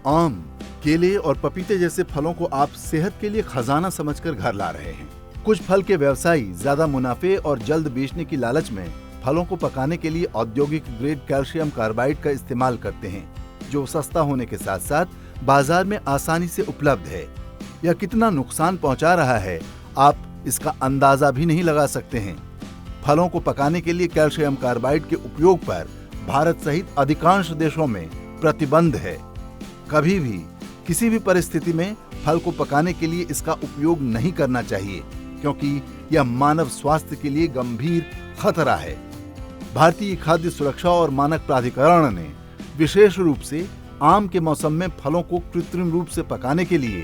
आम, केले और पपीते जैसे फलों को आप सेहत के लिए खजाना समझकर घर ला रहे हैं। कुछ फल के व्यवसायी ज्यादा मुनाफे और जल्द बेचने की लालच में फलों को पकाने के लिए औद्योगिक ग्रेड कैल्शियम कार्बाइड का इस्तेमाल करते हैं, जो सस्ता होने के साथ साथ बाजार में आसानी से उपलब्ध है। यह कितना नुकसान पहुंचा रहा है, आप इसका अंदाजा भी नहीं लगा सकते हैं। फलों को पकाने के लिए कैल्शियम कार्बाइड के उपयोग पर भारत सहित अधिकांश देशों में प्रतिबंध है। कभी भी किसी भी परिस्थिति में फल को पकाने के लिए इसका उपयोग नहीं करना चाहिए, क्योंकि यह मानव स्वास्थ्य के लिए गंभीर खतरा है। भारतीय खाद्य सुरक्षा और मानक प्राधिकरण ने विशेष रूप से आम के मौसम में फलों को कृत्रिम रूप से पकाने के लिए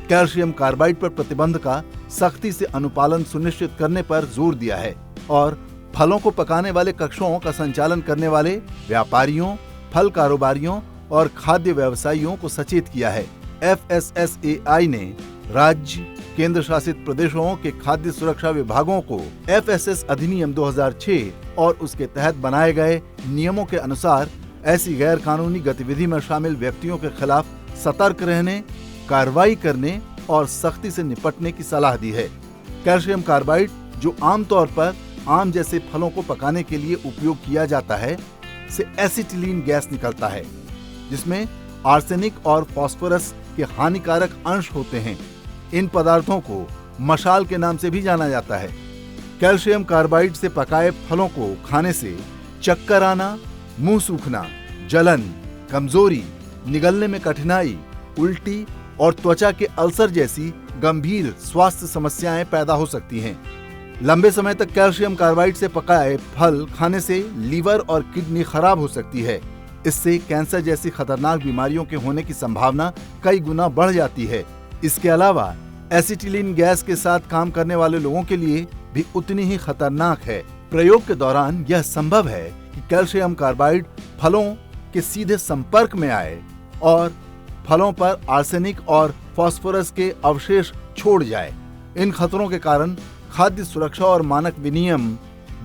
कैल्शियम कार्बाइड पर प्रतिबंध का सख्ती से अनुपालन सुनिश्चित करने पर जोर दिया है और फलों को पकाने वाले कक्षों का संचालन करने वाले व्यापारियों, फल कारोबारियों और खाद्य व्यवसायियों को सचेत किया है। FSSAI ने राज्य, केंद्र शासित प्रदेशों के खाद्य सुरक्षा विभागों को FSS अधिनियम 2006 और उसके तहत बनाए गए नियमों के अनुसार ऐसी गैर कानूनी गतिविधि में शामिल व्यक्तियों के खिलाफ सतर्क रहने, कार्रवाई करने और सख्ती से निपटने की सलाह दी है। कैल्शियम कार्बाइड, जो आमतौर पर आम जैसे फलों को पकाने के लिए उपयोग किया जाता है, से एसिटिलीन गैस निकलता है, जिसमें आर्सेनिक और फास्फोरस के हानिकारक अंश होते हैं। इन पदार्थों को मशाल के नाम से भी जाना जाता है। कैल्शियम कार्बाइड से पकाए फलों को खाने से चक्कर आना, मुंह सूखना, जलन, कमजोरी, निगलने में कठिनाई, उल्टी और त्वचा के अल्सर जैसी गंभीर स्वास्थ्य समस्याएं पैदा हो सकती हैं। लंबे समय तक कैल्शियम कार्बाइड से पकाए फल खाने से लीवर और किडनी खराब हो सकती है। इससे कैंसर जैसी खतरनाक बीमारियों के होने की संभावना कई गुना बढ़ जाती है। इसके अलावा एसिटिलीन गैस के साथ काम करने वाले लोगों के लिए भी उतनी ही खतरनाक है। प्रयोग के दौरान यह संभव है कि कैल्शियम कार्बाइड फलों के सीधे संपर्क में आए और फलों पर आर्सेनिक और फास्फोरस के अवशेष छोड़ जाए। इन खतरों के कारण खाद्य सुरक्षा और मानक विनियम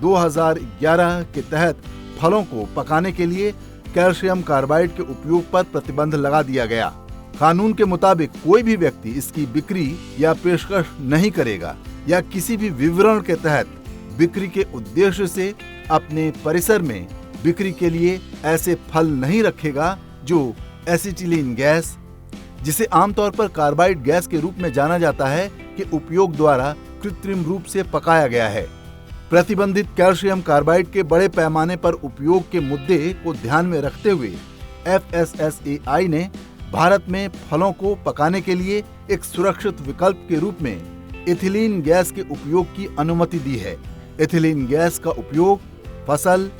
2011 के तहत फलों को पकाने के लिए कैल्शियम कार्बाइड के उपयोग पर प्रतिबंध लगा दिया गया। कानून के मुताबिक कोई भी व्यक्ति इसकी बिक्री या पेशकश नहीं करेगा या किसी भी विवरण के तहत बिक्री के उद्देश्य से अपने परिसर में बिक्री के लिए ऐसे फल नहीं रखेगा जो एसिटिलीन गैस, जिसे आमतौर पर कार्बाइड गैस के रूप में जाना जाता है, के उपयोग द्वारा कृत्रिम रूप से पकाया गया है। प्रतिबंधित कैल्शियम कार्बाइड के बड़े पैमाने पर उपयोग के मुद्दे को ध्यान में रखते हुए FSSAI ने भारत में फलों को पकाने के लिए एक सुरक्षित विकल्प के रूप में एथिलीन गैस के उपयोग की अनुमति दी है। एथिलीन गैस का उपयोग फसल,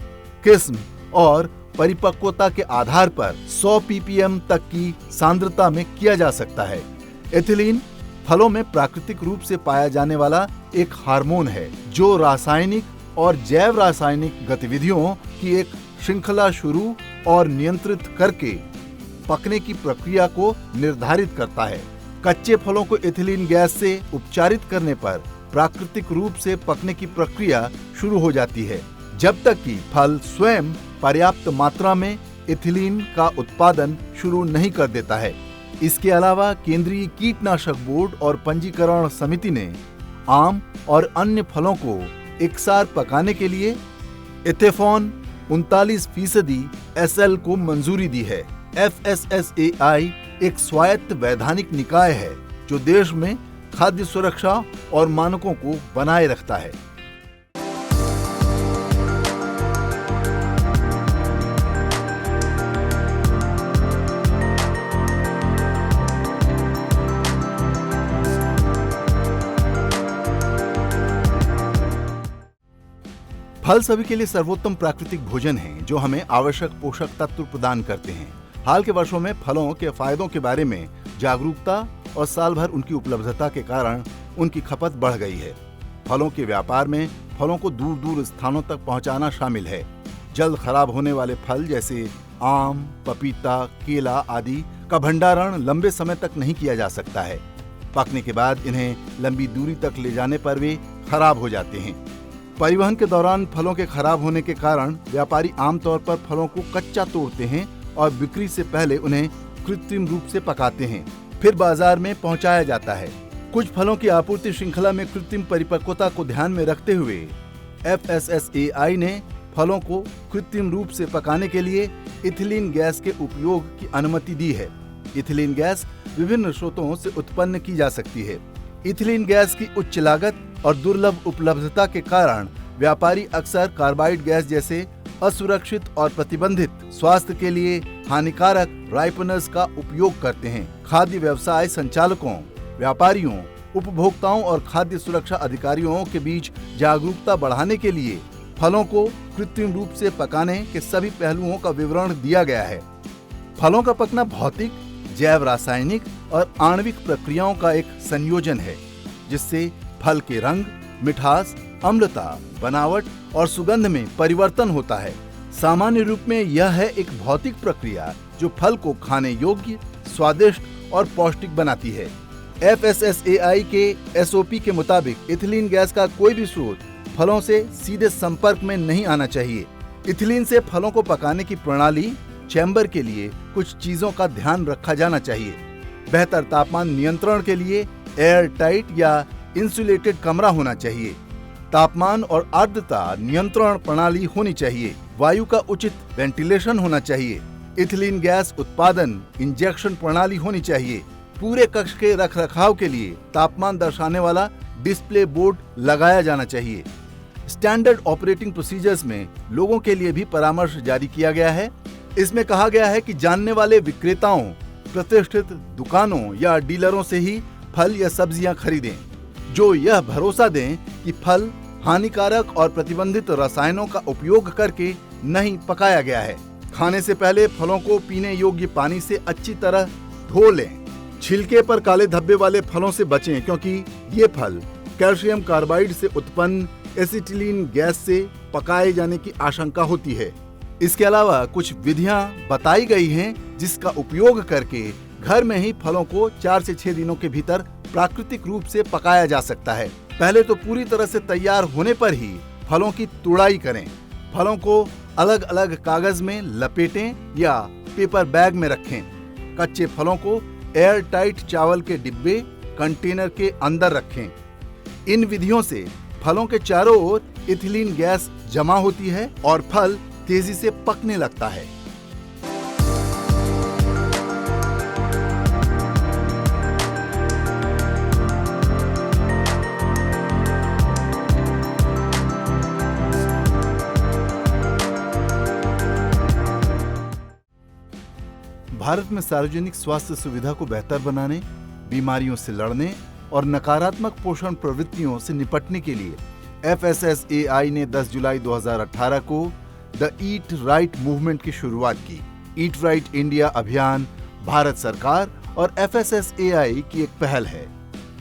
किस्म और परिपक्वता के आधार पर 100 ppm तक की सांद्रता में किया जा सकता है। एथिलीन फलों में प्राकृतिक रूप से पाया जाने वाला एक हार्मोन है, जो रासायनिक और जैव रासायनिक गतिविधियों की एक श्रृंखला शुरू और नियंत्रित करके पकने की प्रक्रिया को निर्धारित करता है। कच्चे फलों को एथिलीन गैस से उपचारित करने पर प्राकृतिक रूप से पकने की प्रक्रिया शुरू हो जाती है, जब तक कि फल स्वयं पर्याप्त मात्रा में एथिलीन का उत्पादन शुरू नहीं कर देता है। इसके अलावा केंद्रीय कीटनाशक बोर्ड और पंजीकरण समिति ने आम और अन्य फलों को एकसार पकाने के लिए एथेफॉन 39% SL को मंजूरी दी है। FSSAI एक स्वायत्त वैधानिक निकाय है जो देश में खाद्य सुरक्षा और मानकों को बनाए रखता है। फल सभी के लिए सर्वोत्तम प्राकृतिक भोजन है, जो हमें आवश्यक पोषक तत्व प्रदान करते हैं। हाल के वर्षों में फलों के फायदों के बारे में जागरूकता और साल भर उनकी उपलब्धता के कारण उनकी खपत बढ़ गई है। फलों के व्यापार में फलों को दूर दूर स्थानों तक पहुंचाना शामिल है। जल्द खराब होने वाले फल जैसे आम, पपीता, केला आदि का भंडारण लंबे समय तक नहीं किया जा सकता है। पकने के बाद इन्हें लंबी दूरी तक ले जाने पर वे खराब हो जाते हैं। परिवहन के दौरान फलों के खराब होने के कारण व्यापारी आमतौर पर फलों को कच्चा तोड़ते हैं और बिक्री से पहले उन्हें कृत्रिम रूप से पकाते हैं, फिर बाजार में पहुंचाया जाता है। कुछ फलों की आपूर्ति श्रृंखला में कृत्रिम परिपक्वता को ध्यान में रखते हुए FSSAI ने फलों को कृत्रिम रूप से पकाने के लिए इथिलीन गैस के उपयोग की अनुमति दी है। इथिलीन गैस विभिन्न स्रोतों से उत्पन्न की जा सकती है। इथिलीन गैस की उच्च लागत और दुर्लभ उपलब्धता के कारण व्यापारी अक्सर कार्बाइड गैस जैसे असुरक्षित और प्रतिबंधित, स्वास्थ्य के लिए हानिकारक राइपनर्स का उपयोग करते हैं। खाद्य व्यवसाय संचालकों, व्यापारियों, उपभोक्ताओं और खाद्य सुरक्षा अधिकारियों के बीच जागरूकता बढ़ाने के लिए फलों को कृत्रिम रूप से पकाने के सभी पहलुओं का विवरण दिया गया है। फलों का पकना भौतिक, जैव रासायनिक और आणविक प्रक्रियाओं का एक संयोजन है, जिससे फल के रंग, मिठास, अम्लता, बनावट और सुगंध में परिवर्तन होता है। सामान्य रूप में यह है एक भौतिक प्रक्रिया जो फल को खाने योग्य, स्वादिष्ट और पौष्टिक बनाती है। FSSAI के SOP के मुताबिक इथिलीन गैस का कोई भी स्रोत फलों से सीधे संपर्क में नहीं आना चाहिए। इथिलीन से फलों को पकाने की प्रणाली, चैम्बर के लिए कुछ चीजों का ध्यान रखा जाना चाहिए। बेहतर तापमान नियंत्रण के लिए एयर टाइट या इंसुलेटेड कमरा होना चाहिए। तापमान और आर्द्रता नियंत्रण प्रणाली होनी चाहिए। वायु का उचित वेंटिलेशन होना चाहिए। इथिलीन गैस उत्पादन इंजेक्शन प्रणाली होनी चाहिए। पूरे कक्ष के रखरखाव के लिए तापमान दर्शाने वाला डिस्प्ले बोर्ड लगाया जाना चाहिए। स्टैंडर्ड ऑपरेटिंग प्रोसीजर्स में लोगों के लिए भी परामर्श जारी किया गया है। इसमें कहा गया है कि जानने वाले विक्रेताओं, प्रतिष्ठित दुकानों या डीलरों से ही फल या सब्जियां खरीदें, जो यह भरोसा दें कि फल हानिकारक और प्रतिबंधित रसायनों का उपयोग करके नहीं पकाया गया है। खाने से पहले फलों को पीने योग्य पानी से अच्छी तरह धो लें। छिलके पर काले धब्बे वाले फलों से बचें, क्योंकि ये फल कैल्शियम कार्बाइड से उत्पन्न एसिटिलीन गैस से पकाए जाने की आशंका होती है। इसके अलावा कुछ विधियां बताई गई हैं जिसका उपयोग करके घर में ही फलों को 4 से 6 दिनों के भीतर प्राकृतिक रूप से पकाया जा सकता है। पहले तो पूरी तरह से तैयार होने पर ही फलों की तुड़ाई करें। फलों को अलग अलग कागज में लपेटें या पेपर बैग में रखें। कच्चे फलों को एयर टाइट चावल के डिब्बे, कंटेनर के अंदर रखें। इन विधियों से फलों के चारों ओर इथिलीन गैस जमा होती है और फल तेजी से पकने लगता है। भारत में सार्वजनिक स्वास्थ्य सुविधा को बेहतर बनाने, बीमारियों से लड़ने और नकारात्मक पोषण प्रवृत्तियों से निपटने के लिए FSSAI ने 10 जुलाई 2018 को द ईट राइट मूवमेंट की शुरुआत की। ईट राइट इंडिया अभियान भारत सरकार और FSSAI की एक पहल है,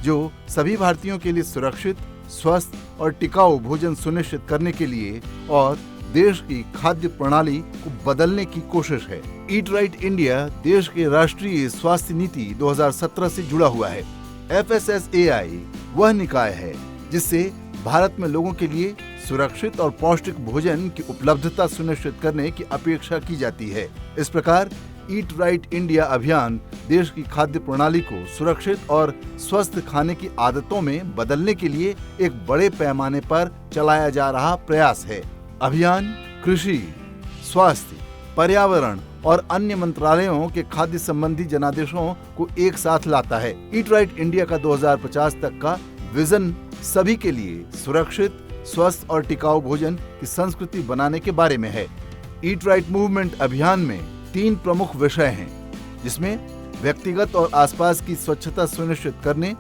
जो सभी भारतीयों के लिए सुरक्षित, स्वस्थ और टिकाऊ भोजन सुनिश्चित करने के लिए और देश की खाद्य प्रणाली को बदलने की कोशिश है। ईट राइट इंडिया देश के राष्ट्रीय स्वास्थ्य नीति 2017 से जुड़ा हुआ है। FSSAI वह निकाय है जिससे भारत में लोगों के लिए सुरक्षित और पौष्टिक भोजन की उपलब्धता सुनिश्चित करने की अपेक्षा की जाती है। इस प्रकार ईट राइट इंडिया अभियान देश की खाद्य प्रणाली को सुरक्षित और स्वस्थ खाने की आदतों में बदलने के लिए एक बड़े पैमाने पर चलाया जा रहा प्रयास है। अभियान कृषि, स्वास्थ्य, पर्यावरण और अन्य मंत्रालयों के खाद्य संबंधी जनादेशों को एक साथ लाता है। ईट राइट इंडिया का 2050 तक का विजन सभी के लिए सुरक्षित, स्वस्थ और टिकाऊ भोजन की संस्कृति बनाने के बारे में है। ईट राइट मूवमेंट अभियान में 3 प्रमुख विषय हैं, जिसमें व्यक्तिगत और आसपास की स्वच्छता सुनिश्चित करने,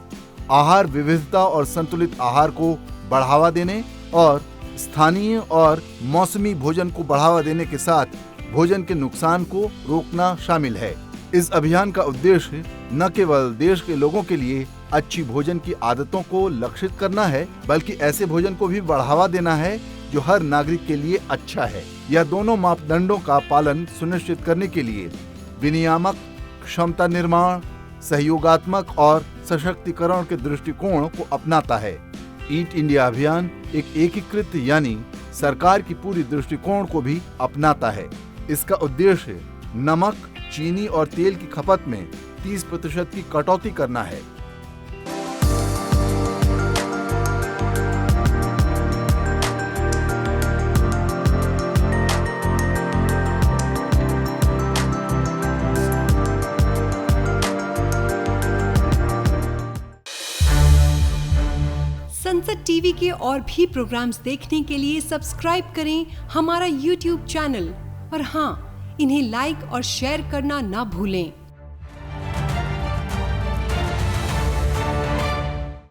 आहार विविधता और संतुलित आहार को बढ़ावा देने और स्थानीय और मौसमी भोजन को बढ़ावा देने के साथ भोजन के नुकसान को रोकना शामिल है। इस अभियान का उद्देश्य न केवल देश के लोगों के लिए अच्छी भोजन की आदतों को लक्षित करना है, बल्कि ऐसे भोजन को भी बढ़ावा देना है जो हर नागरिक के लिए अच्छा है। यह दोनों मापदंडों का पालन सुनिश्चित करने के लिए विनियामक, क्षमता निर्माण, सहयोगात्मक और सशक्तिकरण के दृष्टिकोण को अपनाता है। ईट इंडिया अभियान एक एकीकृत यानी सरकार की पूरी दृष्टिकोण को भी अपनाता है। इसका उद्देश्य नमक, चीनी और तेल की खपत में 30% की कटौती करना है। संसद टीवी के और भी प्रोग्राम्स देखने के लिए सब्सक्राइब करें हमारा YouTube चैनल और हाँ, इन्हें लाइक और शेयर करना ना भूलें।